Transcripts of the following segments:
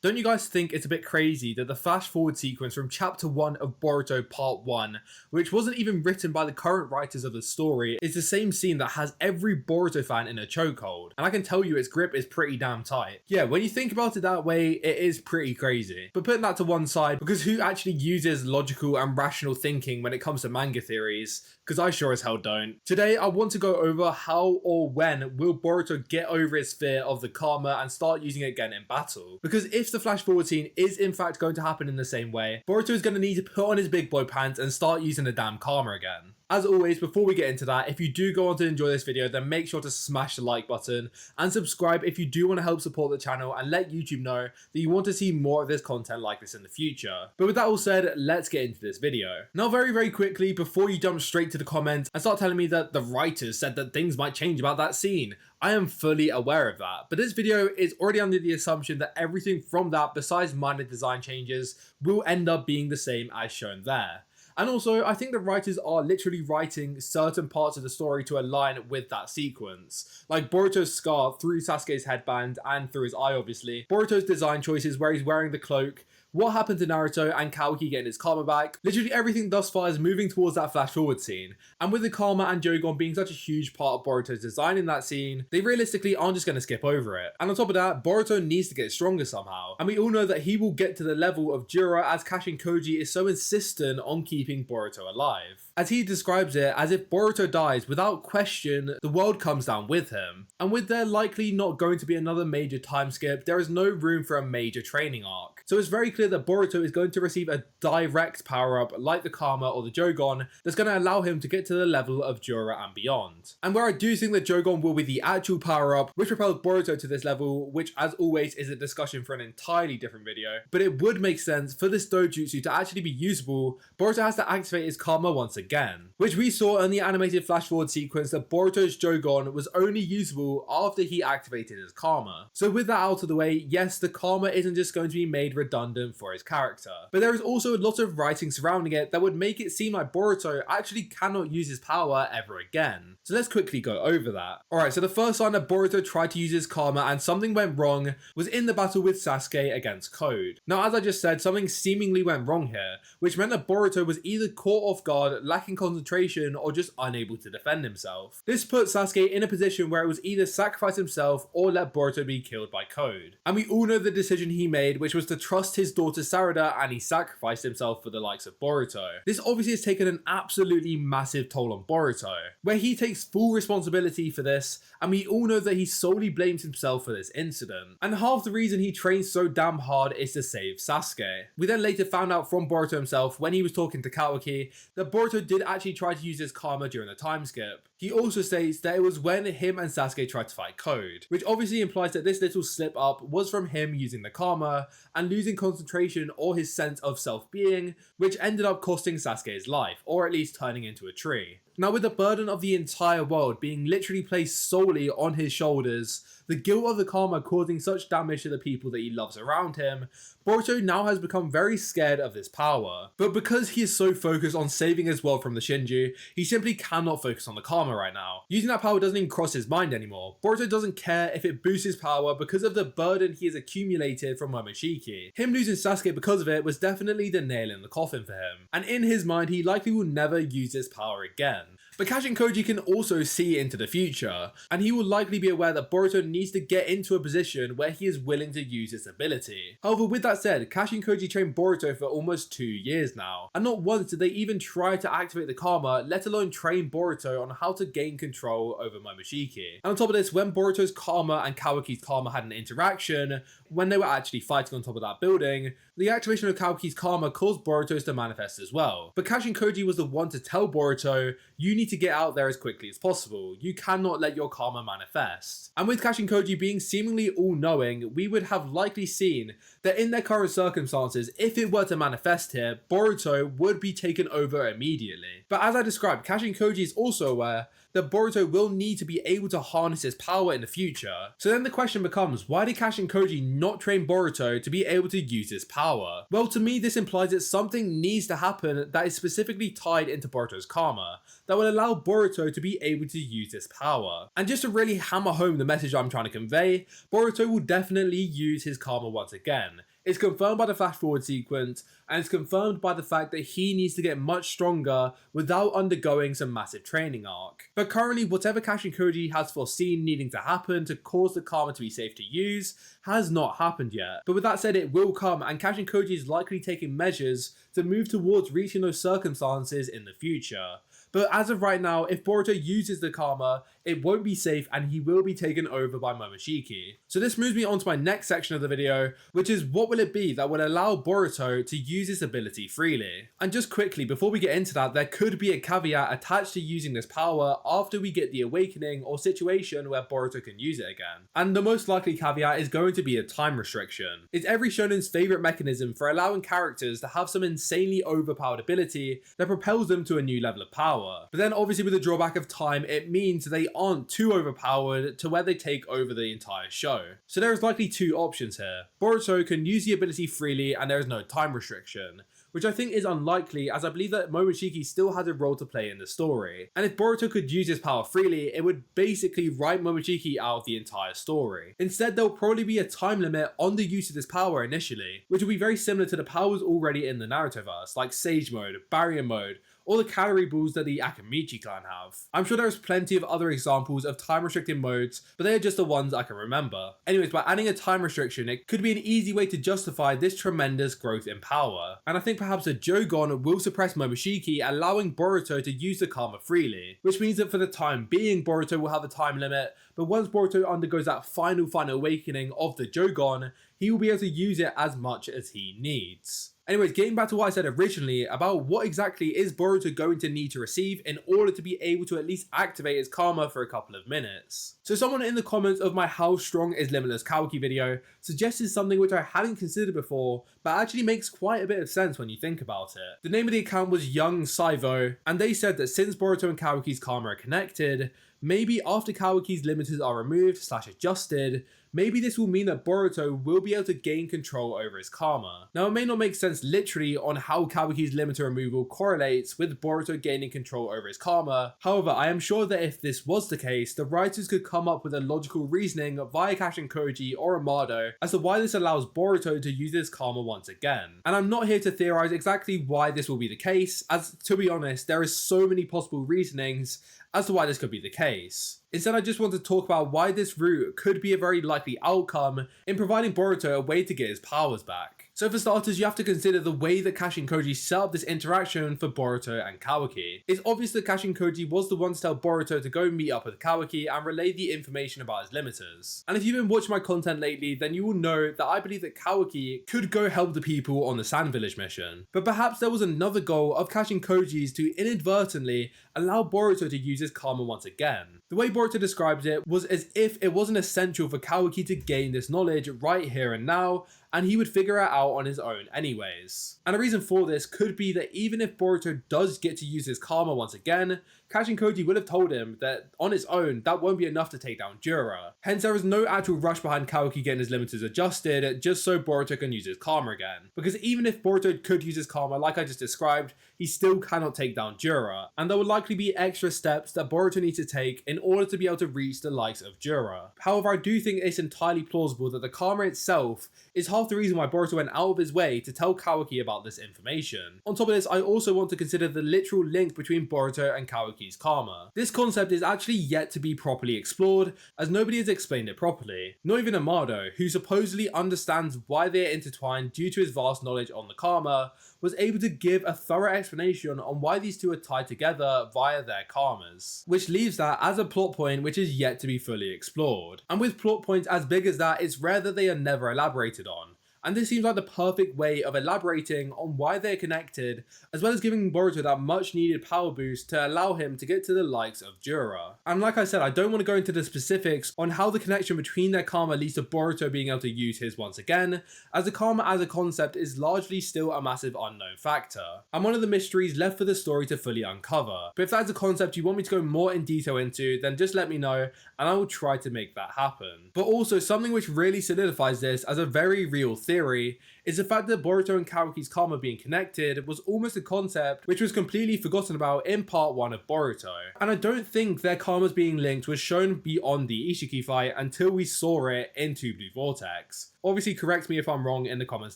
Don't you guys think it's a bit crazy that the flash forward sequence from chapter 1 of Boruto part 1, which wasn't even written by the current writers of the story, is the same scene that has every Boruto fan in a chokehold, and I can tell you its grip is pretty damn tight. Yeah, when you think about it that way, it is pretty crazy. But putting that to one side, because who actually uses logical and rational thinking when it comes to manga theories? Because I sure as hell don't. Today I want to go over how or when will Boruto get over his fear of the karma and start using it again in battle. Because if the flash forward scene is in fact going to happen in the same way, Boruto is going to need to put on his big boy pants and start using the damn karma again. As always, before we get into that, if you do go on to enjoy this video, then make sure to smash the like button and subscribe if you do want to help support the channel and let YouTube know that you want to see more of this content like this in the future. But with that all said, let's get into this video. Now very quickly, before you jump straight to the comments and start telling me that the writers said that things might change about that scene, I am fully aware of that, but this video is already under the assumption that everything from that, besides minor design changes, will end up being the same as shown there. And also, I think the writers are literally writing certain parts of the story to align with that sequence. Like Boruto's scar through Sasuke's headband and through his eye obviously, Boruto's design choices where he's wearing the cloak, what happened to Naruto and Kawaki getting his karma back. Literally everything thus far is moving towards that flash forward scene. And with the karma and jougan being such a huge part of Boruto's design in that scene, they realistically aren't just going to skip over it. And on top of that, Boruto needs to get stronger somehow. And we all know that he will get to the level of Jura as Kashin Koji is so insistent on keeping Boruto alive. As he describes it, as if Boruto dies, without question, the world comes down with him. And with there likely not going to be another major time skip, there is no room for a major training arc. So it's very clear that Boruto is going to receive a direct power-up like the karma or the jougan that's going to allow him to get to the level of Jura and beyond. And where I do think that jougan will be the actual power-up which propels Boruto to this level, which as always is a discussion for an entirely different video, but it would make sense for this dojutsu to actually be usable, Boruto has to activate his karma once again, which we saw in the animated flash forward sequence that Boruto's jougan was only usable after he activated his karma. So with that out of the way, yes, the karma isn't just going to be made redundant for his character, but there is also a lot of writing surrounding it that would make it seem like Boruto actually cannot use his power ever again. So let's quickly go over that. Alright, so the first time that Boruto tried to use his karma and something went wrong was in the battle with Sasuke against Code. Now as I just said, something seemingly went wrong here, which meant that Boruto was either caught off guard, lacking concentration, or just unable to defend himself. This put Sasuke in a position where it was either sacrifice himself or let Boruto be killed by Code. And we all know the decision he made, which was to trust his daughter Sarada, and he sacrificed himself for the likes of Boruto. This obviously has taken an absolutely massive toll on Boruto, where he takes full responsibility for this, and we all know that he solely blames himself for this incident. And half the reason he trains so damn hard is to save Sasuke. We then later found out from Boruto himself when he was talking to Kawaki that Boruto did actually try to use his karma during the time skip. He also states that it was when him and Sasuke tried to fight Code, which obviously implies that this little slip up was from him using the karma and losing concentration or his sense of self-being, which ended up costing Sasuke his life, or at least turning into a tree. Now with the burden of the entire world being literally placed solely on his shoulders, the guilt of the karma causing such damage to the people that he loves around him, Boruto now has become very scared of this power. But because he is so focused on saving his world from the Shinju, he simply cannot focus on the karma right now. Using that power doesn't even cross his mind anymore. Boruto doesn't care if it boosts his power because of the burden he has accumulated from Momoshiki. Him losing Sasuke because of it was definitely the nail in the coffin for him, and in his mind he likely will never use this power again. But Kashin Koji can also see into the future, and he will likely be aware that Boruto needs to get into a position where he is willing to use this ability. However, with that said, Kashin Koji trained Boruto for almost 2 years now, and not once did they even try to activate the karma, let alone train Boruto on how to gain control over Momoshiki. And on top of this, when Boruto's karma and Kawaki's karma had an interaction, when they were actually fighting on top of that building, the activation of Kawaki's karma caused Boruto's to manifest as well. But Kashin Koji was the one to tell Boruto, you need to get out there as quickly as possible. You cannot let your karma manifest. And with Kashin Koji being seemingly all-knowing, we would have likely seen that in their current circumstances, if it were to manifest here, Boruto would be taken over immediately. But as I described, Kashin Koji is also aware that Boruto will need to be able to harness his power in the future. So then the question becomes, why did Kashin Koji not train Boruto to be able to use his power? Well, to me this implies that something needs to happen that is specifically tied into Boruto's karma, that will allow Boruto to be able to use this power. And just to really hammer home the message I'm trying to convey, Boruto will definitely use his karma once again. It's confirmed by the flash forward sequence, and it's confirmed by the fact that he needs to get much stronger without undergoing some massive training arc. But currently, whatever Kashin Koji has foreseen needing to happen to cause the karma to be safe to use has not happened yet. But with that said, it will come, and Kashin Koji is likely taking measures to move towards reaching those circumstances in the future. But as of right now, if Boruto uses the karma, it won't be safe and he will be taken over by Momoshiki. So this moves me on to my next section of the video, which is what will it be that will allow Boruto to use this ability freely? And just quickly, before we get into that, there could be a caveat attached to using this power after we get the awakening or situation where Boruto can use it again. And the most likely caveat is going to be a time restriction. It's every shonen's favourite mechanism for allowing characters to have some insanely overpowered ability that propels them to a new level of power. But then obviously with the drawback of time, it means they aren't too overpowered to where they take over the entire show. So there is likely two options here. Boruto can use the ability freely and there is no time restriction, which I think is unlikely as I believe that Momoshiki still has a role to play in the story. And if Boruto could use his power freely, it would basically write Momoshiki out of the entire story. Instead, there'll probably be a time limit on the use of this power initially, which will be very similar to the powers already in the Narutoverse, like Sage Mode, Barrier Mode, or the calorie balls that the Akamichi clan have. I'm sure there's plenty of other examples of time restricted modes, but they are just the ones I can remember. Anyways, by adding a time restriction, it could be an easy way to justify this tremendous growth in power. And I think perhaps a jougan will suppress Momoshiki, allowing Boruto to use the karma freely, which means that for the time being, Boruto will have a time limit, but once Boruto undergoes that final awakening of the jougan, he will be able to use it as much as he needs. Anyways, getting back to what I said originally about what exactly is Boruto going to need to receive in order to be able to at least activate his karma for a couple of minutes. So someone in the comments of my How Strong is Limitless Kawaki video suggested something which I hadn't considered before, but actually makes quite a bit of sense when you think about it. The name of the account was Young Saivo, and they said that since Boruto and Kawaki's karma are connected, maybe after Kawaki's limiters are removed / adjusted, maybe this will mean that Boruto will be able to gain control over his karma. Now it may not make sense literally on how Kawaki's limiter removal correlates with Boruto gaining control over his karma, however I am sure that if this was the case, the writers could come up with a logical reasoning via Kashin Koji or Amado as to why this allows Boruto to use his karma once again. And I'm not here to theorize exactly why this will be the case, as to be honest there is so many possible reasonings as to why this could be the case. Instead, I just want to talk about why this route could be a very likely outcome in providing Boruto a way to get his powers back. So for starters, you have to consider the way that Kashin Koji set up this interaction for Boruto and Kawaki. It's obvious that Kashin Koji was the one to tell Boruto to go meet up with Kawaki and relay the information about his limiters. And if you've been watching my content lately, then you will know that I believe that Kawaki could go help the people on the Sand Village mission. But perhaps there was another goal of Kashin Koji's to inadvertently allow Boruto to use his karma once again. The way Boruto described it was as if it wasn't essential for Kawaki to gain this knowledge right here and now, and he would figure it out on his own anyways. And a reason for this could be that even if Boruto does get to use his karma once again, Kashin Koji will have told him that on its own that won't be enough to take down Jura. Hence there is no actual rush behind Kawaki getting his limiters adjusted just so Boruto can use his karma again. Because even if Boruto could use his karma like I just described, he still cannot take down Jura, and there will likely be extra steps that Boruto needs to take in order to be able to reach the likes of Jura. However, I do think it's entirely plausible that the karma itself is half the reason why Boruto went out of his way to tell Kawaki about this information. On top of this, I also want to consider the literal link between Boruto and Kawaki's karma. This concept is actually yet to be properly explored, as nobody has explained it properly. Not even Amado, who supposedly understands why they are intertwined due to his vast knowledge on the karma, was able to give a thorough explanation on why these two are tied together via their karmas, which leaves that as a plot point which is yet to be fully explored. And with plot points as big as that, it's rare that they are never elaborated on. And this seems like the perfect way of elaborating on why they're connected, as well as giving Boruto that much needed power boost to allow him to get to the likes of Jura. And like I said, I don't want to go into the specifics on how the connection between their karma leads to Boruto being able to use his once again, as the karma as a concept is largely still a massive unknown factor, and one of the mysteries left for the story to fully uncover. But if that's a concept you want me to go more in detail into, then just let me know and I will try to make that happen. But also, something which really solidifies this as a very real theory is the fact that Boruto and Kawaki's karma being connected was almost a concept which was completely forgotten about in part 1 of Boruto. And I don't think their karmas being linked was shown beyond the Ishiki fight until we saw it into Blue Vortex. Obviously correct me if I'm wrong in the comments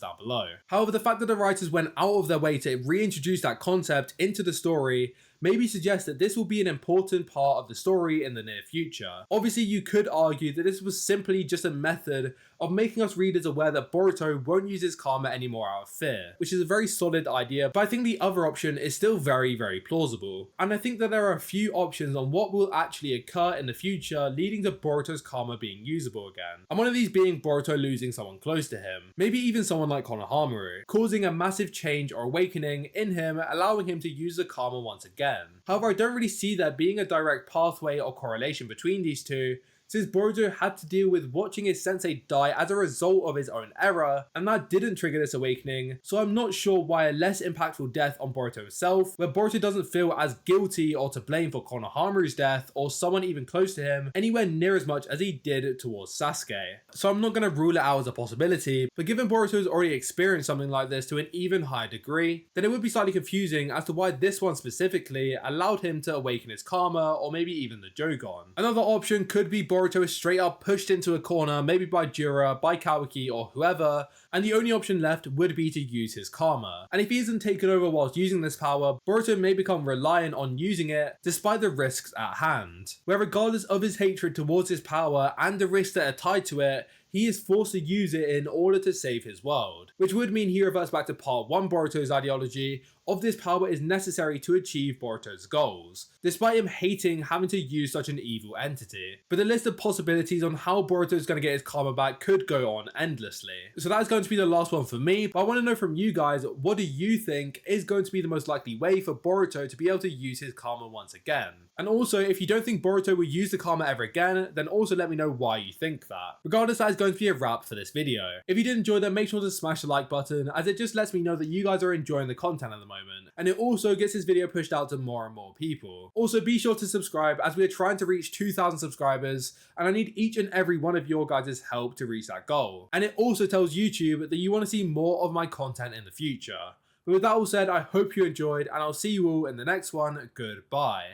down below. However, the fact that the writers went out of their way to reintroduce that concept into the story maybe suggests that this will be an important part of the story in the near future. Obviously, you could argue that this was simply just a method of making us readers aware that Boruto won't use his karma anymore out of fear, which is a very solid idea, but I think the other option is still very plausible. And I think that there are a few options on what will actually occur in the future leading to Boruto's karma being usable again. And one of these being Boruto losing someone close to him, maybe even someone like Konohamaru, causing a massive change or awakening in him, allowing him to use the karma once again. However, I don't really see there being a direct pathway or correlation between these two, since Boruto had to deal with watching his sensei die as a result of his own error, and that didn't trigger this awakening, so I'm not sure why a less impactful death on Boruto himself, where Boruto doesn't feel as guilty or to blame for Konohamaru's death, or someone even close to him, anywhere near as much as he did towards Sasuke. So I'm not going to rule it out as a possibility, but given Boruto's already experienced something like this to an even higher degree, then it would be slightly confusing as to why this one specifically allowed him to awaken his karma, or maybe even the jougan. Another option could be Boruto is straight up pushed into a corner, maybe by Jura, by Kawaki, or whoever, and the only option left would be to use his karma. And if he isn't taken over whilst using this power, Boruto may become reliant on using it despite the risks at hand, where regardless of his hatred towards his power and the risks that are tied to it, he is forced to use it in order to save his world, which would mean he reverts back to part 1 Boruto's ideology of this power is necessary to achieve Boruto's goals, despite him hating having to use such an evil entity. But the list of possibilities on how Boruto is going to get his karma back could go on endlessly. So that is going to be the last one for me, but I want to know from you guys, what do you think is going to be the most likely way for Boruto to be able to use his karma once again? And also, if you don't think Boruto will use the karma ever again, then also let me know why you think that. Regardless, that is going to be a wrap for this video. If you did enjoy, then make sure to smash the like button, as it just lets me know that you guys are enjoying the content at the moment, and it also gets this video pushed out to more and more people. Also, be sure to subscribe, as we are trying to reach 2,000 subscribers, and I need each and every one of your guys' help to reach that goal. And it also tells YouTube that you want to see more of my content in the future. But with that all said, I hope you enjoyed, and I'll see you all in the next one. Goodbye.